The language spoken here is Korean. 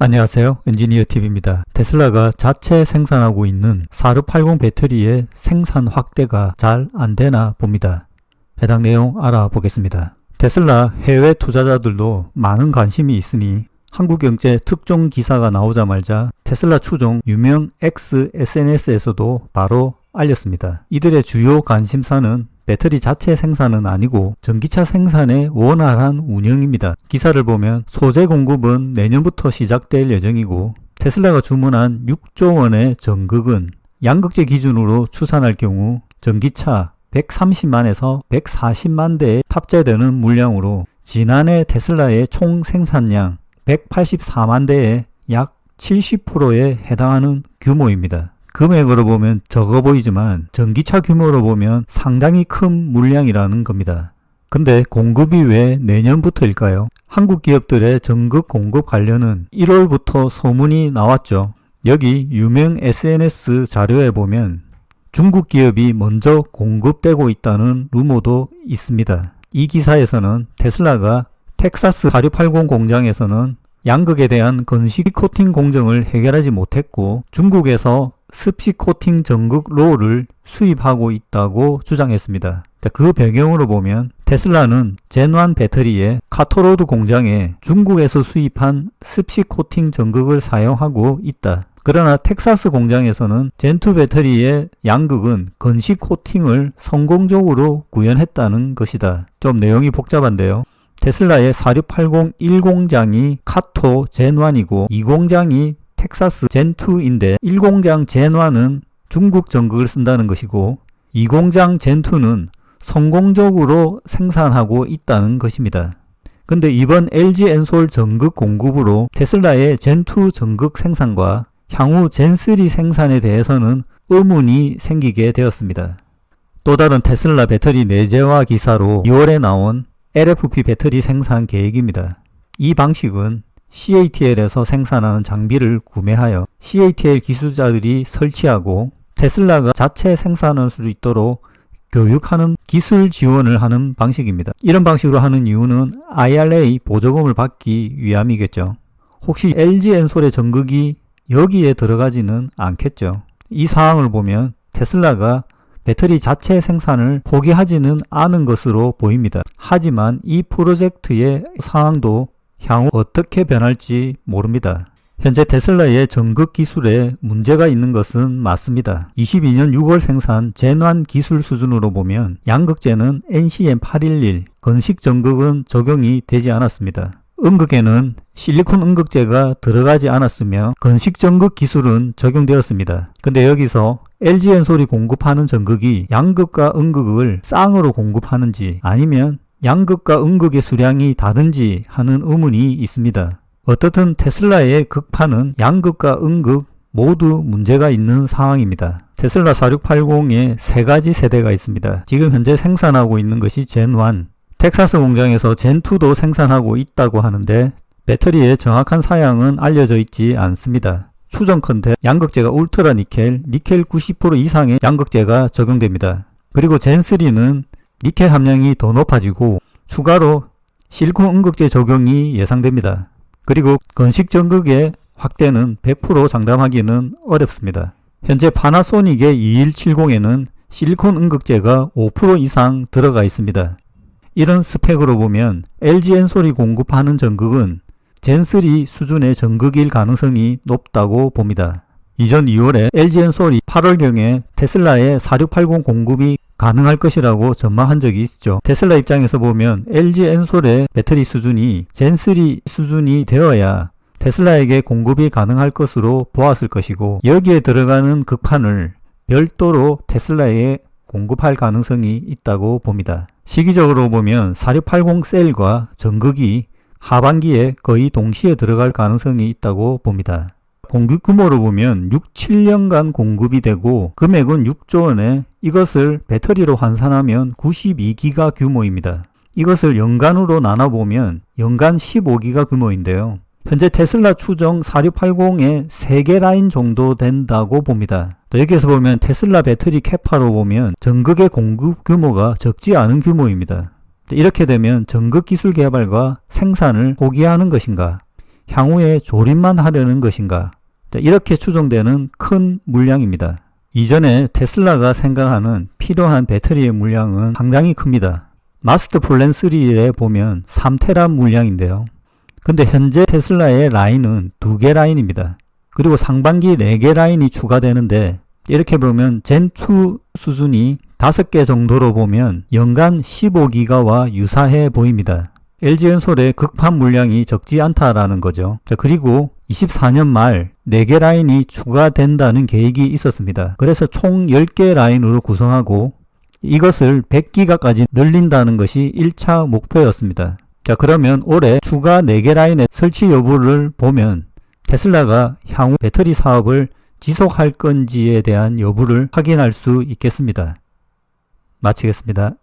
안녕하세요. 엔지니어TV입니다. 테슬라가 자체 생산하고 있는 4680 배터리의 생산 확대가 잘 안되나 봅니다. 해당 내용 알아보겠습니다. 테슬라 해외 투자자들도 많은 관심이 있으니 한국경제 특종 기사가 나오자마자 테슬라 추종 유명 X SNS에서도 바로 알렸습니다. 이들의 주요 관심사는 배터리 자체 생산은 아니고 전기차 생산의 원활한 운영입니다. 기사를 보면 소재 공급은 내년부터 시작될 예정이고 테슬라가 주문한 6조 원의 전극은 양극재 기준으로 추산할 경우 전기차 130만에서 140만 대에 탑재되는 물량으로 지난해 테슬라의 총 생산량 184만 대의 약 70%에 해당하는 규모입니다. 금액으로 보면 적어 보이지만 전기차 규모로 보면 상당히 큰 물량이라는 겁니다. 근데 공급이 왜 내년부터일까요? 한국 기업들의 전극 공급 관련은 1월부터 소문이 나왔죠. 여기 유명 SNS 자료에 보면 중국 기업이 먼저 공급되고 있다는 루머도 있습니다. 이 기사에서는 테슬라가 텍사스 4680 공장에서는 양극에 대한 건식 코팅 공정을 해결하지 못했고 중국에서 습식 코팅 전극 롤을 수입하고 있다고 주장했습니다. 그 배경으로 보면 테슬라는 젠1 배터리의 카토로드 공장에 중국에서 수입한 습식 코팅 전극을 사용하고 있다. 그러나 텍사스 공장에서는 젠2 배터리의 양극은 건식 코팅을 성공적으로 구현했다는 것이다. 좀 내용이 복잡한데요. 테슬라의 4680 1공장이 카토 젠1이고 2공장이 텍사스 젠2인데 1공장 젠1은 중국 전극을 쓴다는 것이고 2공장 젠2는 성공적으로 생산하고 있다는 것입니다. 근데 이번 LG 엔솔 전극 공급으로 테슬라의 젠2 전극 생산과 향후 젠3 생산에 대해서는 의문이 생기게 되었습니다. 또 다른 테슬라 배터리 내재화 기사로 2월에 나온 LFP 배터리 생산 계획입니다. 이 방식은 CATL에서 생산하는 장비를 구매하여 CATL 기술자들이 설치하고 테슬라가 자체 생산할 수 있도록 교육하는 기술 지원을 하는 방식입니다. 이런 방식으로 하는 이유는 IRA 보조금을 받기 위함이겠죠. 혹시 LG 엔솔의 전극이 여기에 들어가지는 않겠죠. 이 사항을 보면 테슬라가 배터리 자체 생산을 포기하지는 않은 것으로 보입니다. 하지만 이 프로젝트의 상황도 향후 어떻게 변할지 모릅니다. 현재 테슬라의 전극 기술에 문제가 있는 것은 맞습니다. 22년 6월 생산 젠1 기술 수준으로 보면 양극재는 NCM811, 건식 전극은 적용이 되지 않았습니다. 음극에는 실리콘 음극재가 들어가지 않았으며 건식 전극 기술은 적용되었습니다. 근데 여기서 LG 엔솔이 공급하는 전극이 양극과 음극을 쌍으로 공급하는지 아니면 양극과 음극의 수량이 다른지 하는 의문이 있습니다. 어떻든 테슬라의 극판은 양극과 음극 모두 문제가 있는 상황입니다. 테슬라 4680에 세 가지 세대가 있습니다. 지금 현재 생산하고 있는 것이 젠1, 텍사스 공장에서 젠2도 생산하고 있다고 하는데 배터리의 정확한 사양은 알려져 있지 않습니다. 추정컨대 양극재가 울트라 니켈 90% 이상의 양극재가 적용됩니다. 그리고 젠3는 니켈 함량이 더 높아지고 추가로 실리콘 음극재 적용이 예상됩니다. 그리고 건식 전극의 확대는 100% 장담하기는 어렵습니다. 현재 파나소닉의 2170에는 실리콘 음극재가 5% 이상 들어가 있습니다. 이런 스펙으로 보면 LG 엔솔이 공급하는 전극은 젠3 수준의 전극일 가능성이 높다고 봅니다. 이전 2월에 LG 엔솔이 8월경에 테슬라의 4680 공급이 가능할 것이라고 전망한 적이 있죠. 테슬라 입장에서 보면 LG 엔솔의 배터리 수준이 젠3 수준이 되어야 테슬라에게 공급이 가능할 것으로 보았을 것이고 여기에 들어가는 극판을 별도로 테슬라에 공급할 가능성이 있다고 봅니다. 시기적으로 보면 4680 셀과 전극이 하반기에 거의 동시에 들어갈 가능성이 있다고 봅니다. 공급 규모로 보면 7년간 공급이 되고 금액은 6조 원에 이것을 배터리로 환산하면 92기가 규모입니다. 이것을 연간으로 나눠보면 연간 15기가 규모인데요. 현재 테슬라 추정 4680에 3개 라인 정도 된다고 봅니다. 또 여기에서 보면 테슬라 배터리 캐파로 보면 전극의 공급 규모가 적지 않은 규모입니다. 이렇게 되면 전극 기술 개발과 생산을 포기하는 것인가? 향후에 조립만 하려는 것인가? 이렇게 추정되는 큰 물량입니다. 이전에 테슬라가 생각하는 필요한 배터리의 물량은 상당히 큽니다. 마스터 플랜 3에 보면 3테라 물량인데요. 근데 현재 테슬라의 라인은 2개 라인입니다. 그리고 상반기 4개 라인이 추가되는데 이렇게 보면 젠2 수준이 5개 정도로 보면 연간 15기가와 유사해 보입니다. LG엔솔의 극판 물량이 적지 않다라는 거죠. 그리고 24년 말 4개 라인이 추가된다는 계획이 있었습니다. 그래서 총 10개 라인으로 구성하고 이것을 100기가까지 늘린다는 것이 1차 목표였습니다. 자, 그러면 올해 추가 4개 라인의 설치 여부를 보면 테슬라가 향후 배터리 사업을 지속할 건지에 대한 여부를 확인할 수 있겠습니다. 마치겠습니다.